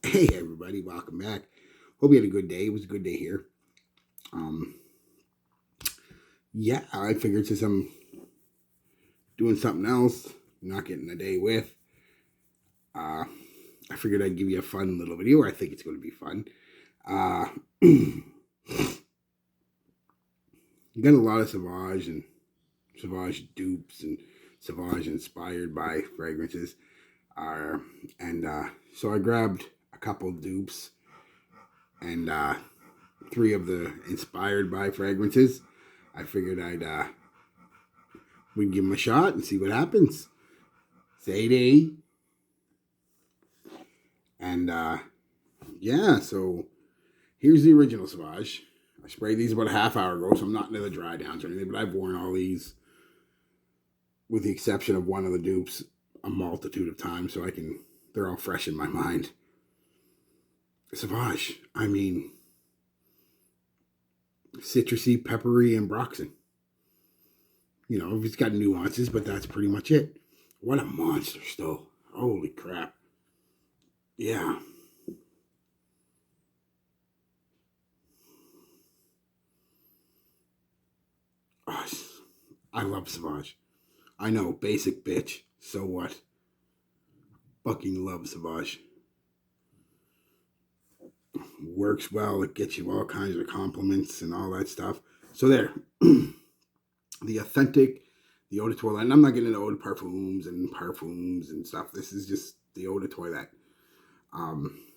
Hey everybody, welcome back. Hope you had a good day. It was a good day here. Um, yeah, I figured since I'm doing something else, not getting a day with, uh, I figured I'd give you a fun little video. I think it's going to be fun. Uh, you got a lot of Sauvage and Sauvage dupes and Sauvage inspired by fragrances. Uh, and so I grabbed a couple dupes and three of the inspired by fragrances. I figured we'd give them a shot and see what happens. Sadie. And yeah, so here's the original Sauvage. I sprayed these about a half hour ago, so I'm not into the dry downs or anything, but I've worn all these, with the exception of one of the dupes, a multitude of times, so they're all fresh in my mind. Sauvage, I mean, citrusy, peppery, and broxin. You know, it's got nuances, but that's pretty much it. What a monster still. Holy crap. Yeah. Oh, I love Sauvage. I know, basic bitch. So what? Fucking love Sauvage. Works well. It gets you all kinds of compliments and all that stuff. So there. The authentic, the eau de toilette. And I'm not getting into eau de parfums and stuff. This is just the eau de toilette.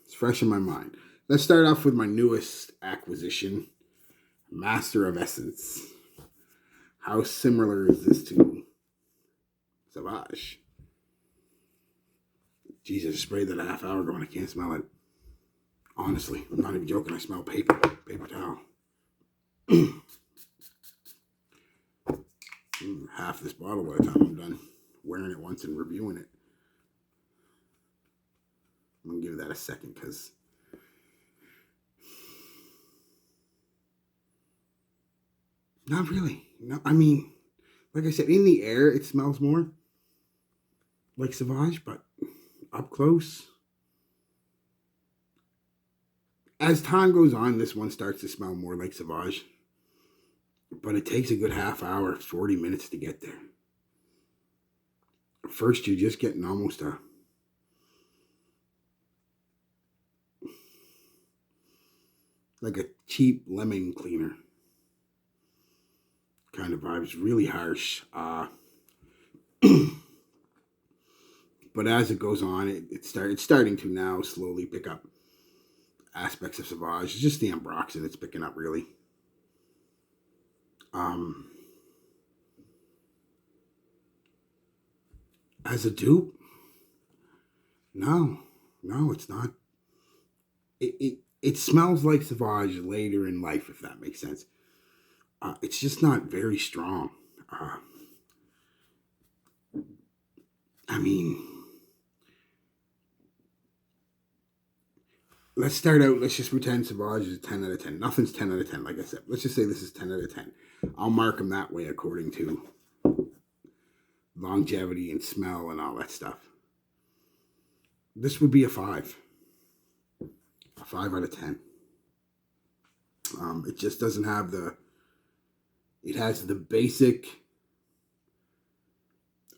It's fresh in my mind. Let's start off with my newest acquisition, Master of Essence. How similar is this to Sauvage? Jesus, I sprayed that a half hour ago and I can't smell it. Honestly, I'm not even joking. I smell paper towel. Half this bottle by the time I'm done wearing it once and reviewing it. I'm going to give that a second because not really. No, I mean, like I said, in the air, it smells more like Sauvage, but up close, as time goes on, this one starts to smell more like Sauvage. But it takes a good half hour, 40 minutes to get there. First, you're just getting almost like a cheap lemon cleaner kind of vibes. Really harsh. But as it goes on, it's starting to now slowly pick up aspects of Sauvage. It's just the ambroxan it's picking up, really. As a dupe, no, it's not. It smells like Sauvage later in life, if that makes sense. It's just not very strong. I mean, let's start out. Let's just pretend Sauvage is 10 out of 10. Nothing's 10 out of 10, like I said. Let's just say this is 10 out of 10. I'll mark them that way according to longevity and smell and all that stuff. This would be a 5. A 5 out of 10. It just doesn't have it has the basic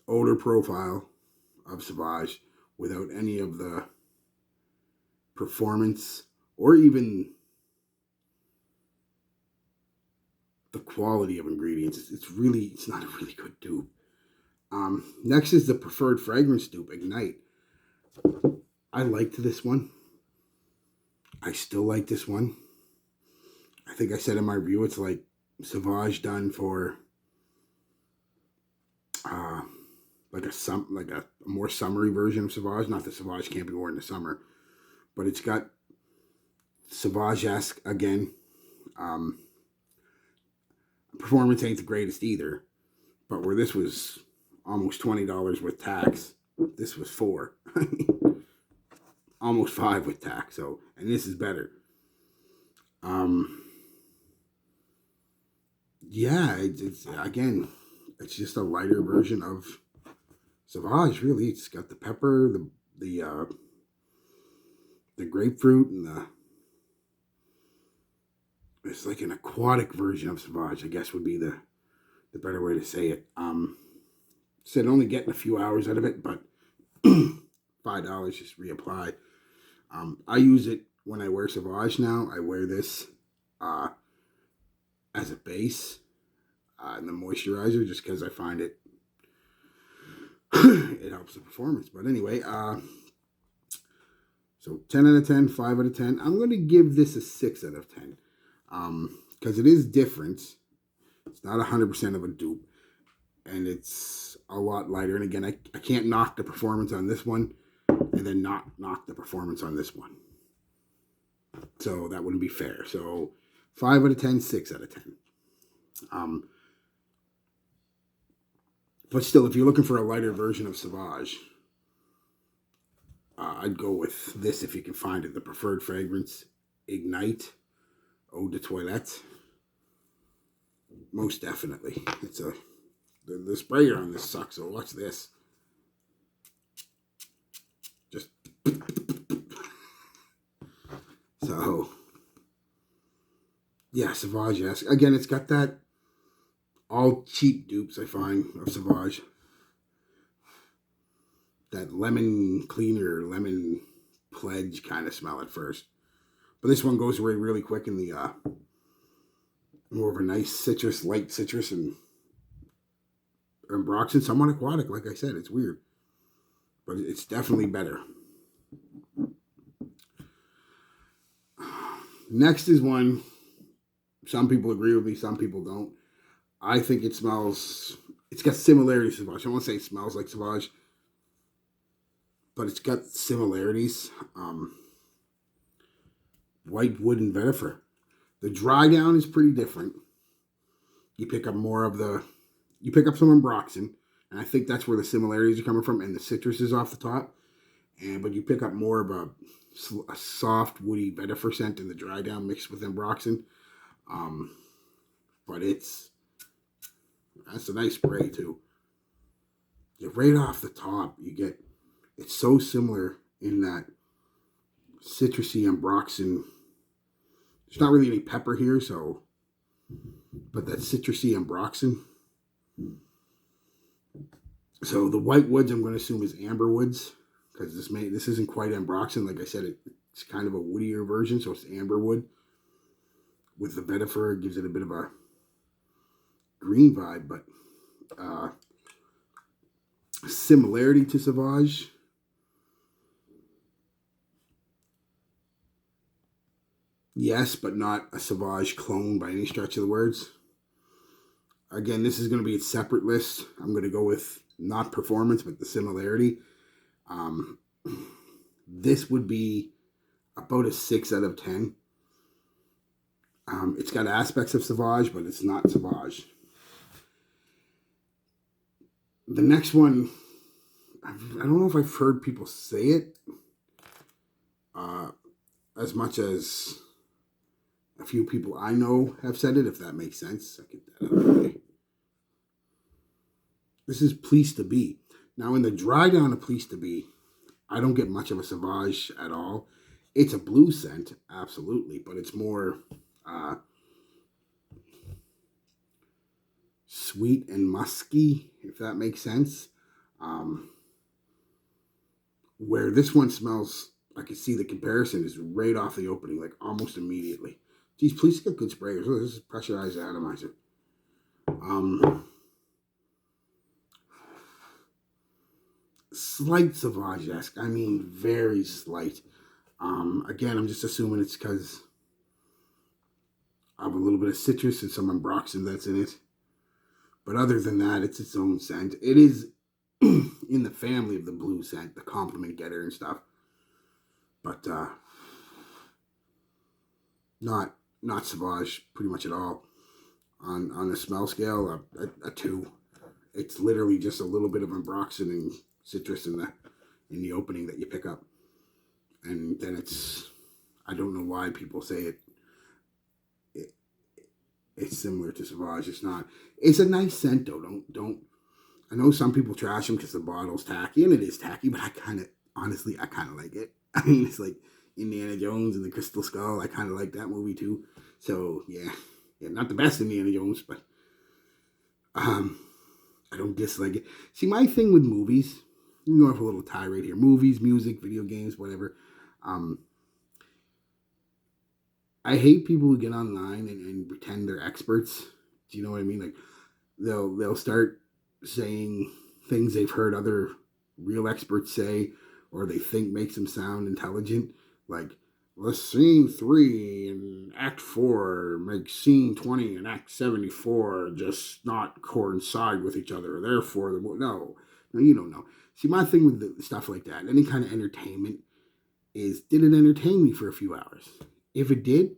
odor profile of Sauvage without any of the performance or even the quality of ingredients. It's not a really good dupe. Next is the preferred fragrance dupe, Ignite. I liked this one. I still like this one. I think I said in my review it's like Sauvage done for like a more summery version of Sauvage. Not that Sauvage can't be worn in the summer, but it's got Sauvage-esque again. Performance ain't the greatest either, but where this was almost $20 with tax, this was $4. Almost $5 with tax. So, and this is better. Yeah, it's again, it's just a lighter version of Sauvage. Really, it's got the pepper, the grapefruit and it's like an aquatic version of Sauvage, I guess would be the better way to say it. Said only getting a few hours out of it, but $5 just reapply. I use it when I wear Sauvage now. I wear this as a base and the moisturizer just because I find it it helps the performance. But anyway, so 10 out of 10, 5 out of 10. I'm going to give this a 6 out of 10 because it is different. It's not 100% of a dupe, and it's a lot lighter. And again, I can't knock the performance on this one and then not knock the performance on this one. So that wouldn't be fair. So 5 out of 10, 6 out of 10. But still, if you're looking for a lighter version of Sauvage, I'd go with this if you can find it. The Preferred Fragrance Ignite Eau de Toilette. Most definitely. It's the sprayer on this sucks, so watch this. Just so yeah, Sauvage, yes. Again, it's got that all cheap dupes I find of Sauvage. That lemon cleaner, lemon pledge kind of smell at first. But this one goes away really quick in the more of a nice citrus, light citrus, and ambroxan, somewhat aquatic, like I said. It's weird. But it's definitely better. Next is one, some people agree with me, some people don't. I think it smells, it's got similarities to Sauvage. I don't want to say it smells like Sauvage, but it's got similarities. White wood and vetiver. The dry down is pretty different. You pick up more of you pick up some ambroxan, and I think that's where the similarities are coming from, and the citrus is off the top. But you pick up more of a soft, woody vetiver scent in the dry down mixed with ambroxan. But that's a nice spray too. Right off the top, it's so similar in that citrusy ambroxan. There's not really any pepper here, but that citrusy ambroxan. So the white woods, I'm going to assume, is amber woods, because this isn't quite ambroxan. Like I said, it's kind of a woodier version, so it's amber wood. With the vetiver, it gives it a bit of a green vibe, but similarity to Sauvage. Yes, but not a Sauvage clone by any stretch of the words. Again, this is going to be a separate list. I'm going to go with not performance, but the similarity. This would be about a 6 out of 10. It's got aspects of Sauvage, but it's not Sauvage. The next one, I don't know if I've heard people say it as much as a few people I know have said it, if that makes sense. I'll get that out of the way. This is Please to Be. Now, in the dry down of Please to Be, I don't get much of a Sauvage at all. It's a blue scent, absolutely, but it's more sweet and musky, if that makes sense. Where this one smells, I can see the comparison is right off the opening, like almost immediately. Geez, Please get good sprayers. Oh, this is pressurized atomizer. Slight Sauvage-esque. I mean, very slight. Again, I'm just assuming it's because of a little bit of citrus and some ambroxan that's in it. But other than that, it's its own scent. It is in the family of the blue scent, the compliment getter and stuff. But not Sauvage pretty much at all. On the smell scale, a 2. It's literally just a little bit of ambroxan and citrus in the opening that you pick up. And then I don't know why people say it's similar to Sauvage. It's not. It's a nice scent though. Don't. I know some people trash them because the bottle's tacky, and it is tacky. But honestly, I kind of like it. I mean, it's like Indiana Jones and the Crystal Skull. I kind of like that movie too. So yeah, not the best Indiana Jones, but um, I don't dislike it. See, my thing with movies, I'm going for a little tirade here. Movies, music, video games, whatever. Um, I hate people who get online and pretend they're experts. Do you know what I mean? Like they'll start saying things they've heard other real experts say, or they think makes them sound intelligent. Like, well, scene 3 in Act 4 makes scene 20 in Act 74 just not coincide with each other. Therefore, no, you don't know. See, my thing with the stuff like that, any kind of entertainment, is did it entertain me for a few hours? If it did,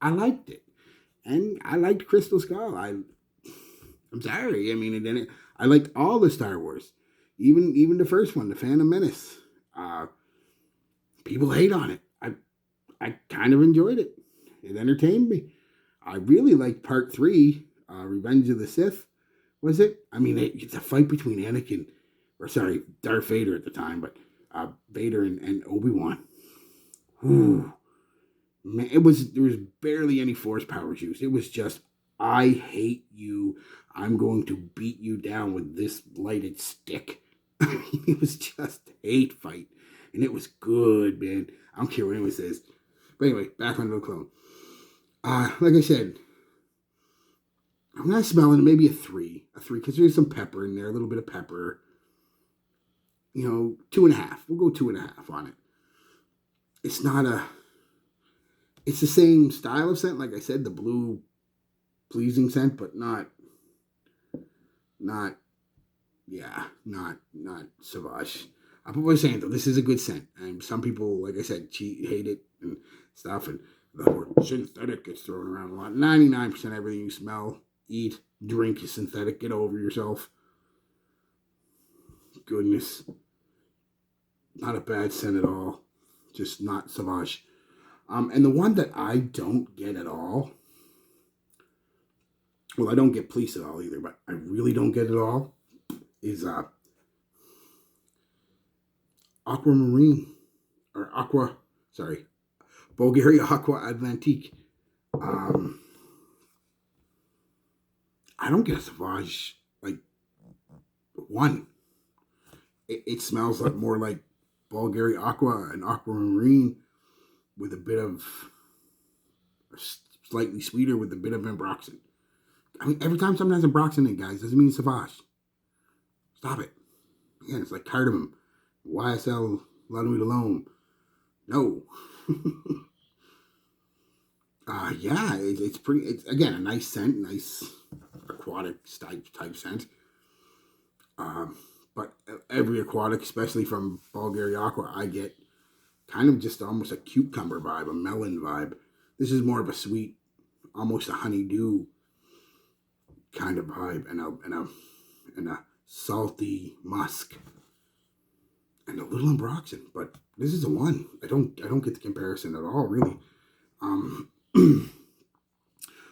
I liked it, and I liked Crystal Skull. I'm sorry. I mean, it didn't. I liked all the Star Wars, even the first one, the Phantom Menace. Uh, People hate on it. I kind of enjoyed it. It entertained me. I really liked Part 3, Revenge of the Sith. Was it? I mean, it's a fight between Darth Vader at the time, but Vader and Obi-Wan. Ooh, man, there was barely any Force powers used. It was just, I hate you. I'm going to beat you down with this lighted stick. It was just hate fight. And it was good, man. I don't care what anyone says. But anyway, back on the clone. Like I said, I'm not smelling maybe a 3. A 3, because there's some pepper in there, a little bit of pepper. 2.5. We'll go 2.5 on it. It's not it's the same style of scent, like I said, the blue pleasing scent, but not Sauvage. But what I'm saying though, this is a good scent, and some people, like I said, hate it and stuff, and the word synthetic gets thrown around a lot. 99% everything you smell, eat, drink is synthetic. Get over yourself. Goodness, not a bad scent at all. Just not Sauvage. And the one that I don't get at all, well, I don't get police at all either, but I really don't get at all, is Aquamarine, or Bulgaria Aqua Atlantique. I don't get a Sauvage, like, one. It smells like more like Bulgaria Aqua and Aquamarine with a bit of, slightly sweeter with a bit of ambroxan. I mean, every time something has ambroxan in, guys, doesn't mean Sauvage. Stop it. Again, it's like cardamom, YSL Lanouillalone. No. It's pretty. It's again a nice scent, nice aquatic type scent. But every aquatic, especially from Bulgaria Aqua, I get kind of just almost a cucumber vibe, a melon vibe. This is more of a sweet, almost a honeydew kind of vibe, and a salty musk, and a little ambroxan. But this is a 1. I don't get the comparison at all, really.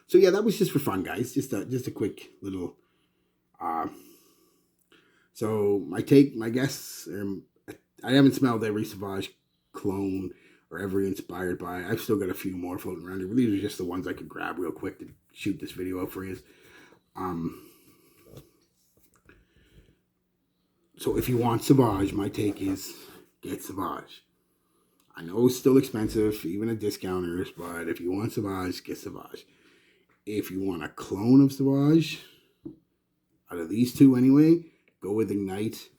So yeah, that was just for fun, guys. Just a quick little. So my guess, I haven't smelled every Sauvage clone or every inspired by. I've still got a few more floating around here, but these are just the ones I could grab real quick to shoot this video out for you. So if you want Sauvage, my take is get Sauvage. I know it's still expensive, even at discounters, but if you want Sauvage, get Sauvage. If you want a clone of Sauvage, out of these two anyway, go with Ignite.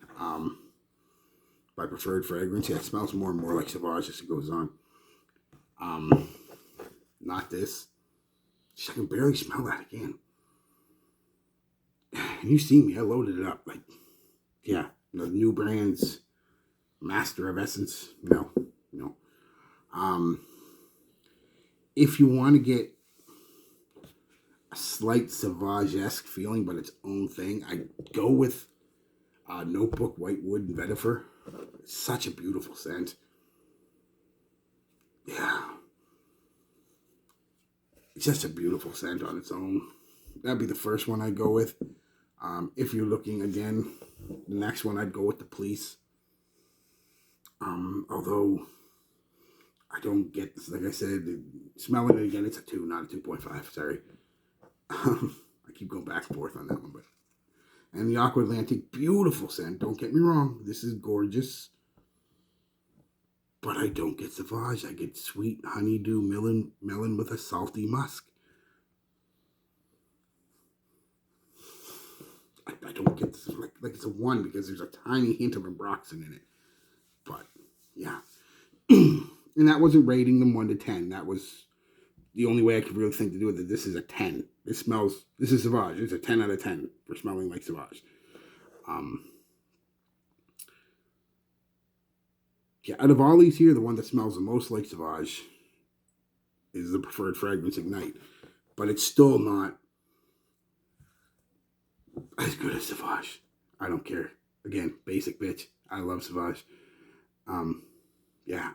My preferred fragrance. Yeah, it smells more and more like Sauvage as it goes on. Not this. I can barely smell that again. And you see me, I loaded it up. Like, yeah, the new brand's Master of Essence. No. If you want to get a slight Sauvage-esque feeling, but its own thing, I go with Notebook Whitewood and Vetiver. It's such a beautiful scent. Yeah. It's just a beautiful scent on its own. That'd be the first one I'd go with. If you're looking again, the next one I'd go with the Police. Although I don't get this. Like I said, smelling it again, it's a 2, not a 2.5. Sorry. I keep going back and forth on that one. But and the Aqua Atlantic, beautiful scent. Don't get me wrong. This is gorgeous. But I don't get Sauvage. I get sweet honeydew melon with a salty musk. I don't get this. Like it's a 1 because there's a tiny hint of ambroxan in it. But, yeah. And that wasn't rating them 1 to 10. That was the only way I could really think to do it. That this is a 10. This is Sauvage. It's a 10 out of 10 for smelling like Sauvage. Yeah, out of all these here, the one that smells the most like Sauvage is the preferred fragrance Ignite. But it's still not as good as Sauvage. I don't care. Again, basic bitch. I love Sauvage. Yeah.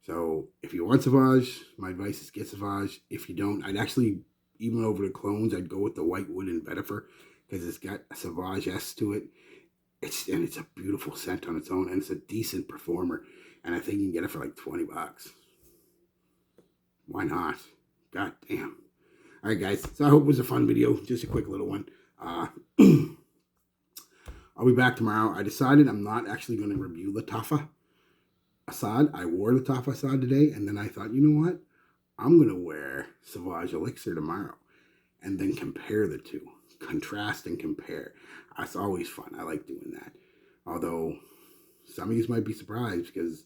So if you want Sauvage, my advice is get Sauvage. If you don't, I'd actually, even over the clones, I'd go with the Whitewood and Vetiver because it's got a Sauvage-esque to it. It's a beautiful scent on its own, and it's a decent performer. And I think you can get it for like $20. Why not? God damn. All right, guys. So I hope it was a fun video. Just a quick little one. I'll be back tomorrow. I decided I'm not actually going to review Lattafa Assad. I wore Lattafa Assad today, and then I thought, you know what? I'm going to wear Sauvage Elixir tomorrow and then compare the two. Contrast and compare. That's always fun. I like doing that. Although some of you might be surprised because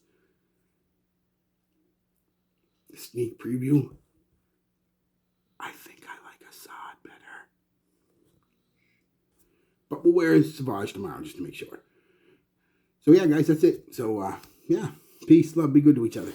the sneak preview, I think I like Assad better. But we'll wear Sauvage tomorrow just to make sure. So yeah, guys, that's it. So yeah, peace, love, be good to each other.